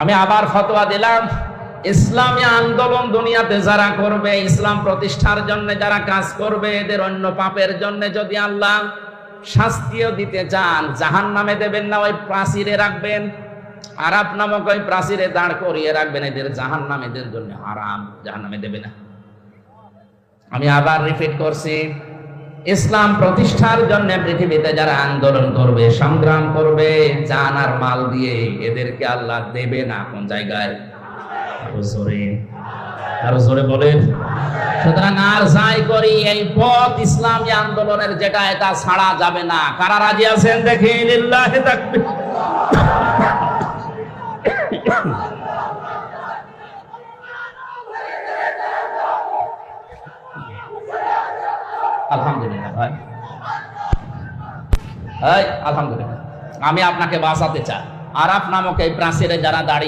আমি আবার ফতোয়া দিলাম, ইসলামী আন্দোলন দুনিয়াতে যারা করবে, ইসলাম প্রতিষ্ঠার জন্য যারা কাজ করবে, এদের অন্য পাপের জন্য যদি আল্লাহ শাস্তিও দিতে চান, জাহান্নামে দেবেন না, ওই প্রাচীরে রাখবেন, আরাফ নামক ওই প্রাচীরে দাঁড় করিয়ে রাখবেন। এদের জাহান্নাম এদের জন্য হারাম, জাহান্নামে দেবে না। আমি আবার রিপিট করছি, ইসলাম প্রতিষ্ঠার জন্য পৃথিবীতে যারা আন্দোলন করবে, সংগ্রাম করবে, জান আর মাল দিয়ে, এদেরকে আল্লাহ দেবে না। কোন জায়গায়? আরো জোরে বলেন। সুতরাং আর যাই করি, এই পথ ইসলামী আন্দোলনের যেটা, এটা ছাড়া যাবে না। কারা রাজি আছেন দেখি? লিল্লাহি তাকবীর। আলহামদুলিল্লাহ ভাই, আলহামদুলিল্লাহ। আমি আপনাকে বাঁচাতে চাই। আরাফ নামক এই প্রাচীরে যারা দাঁড়িয়ে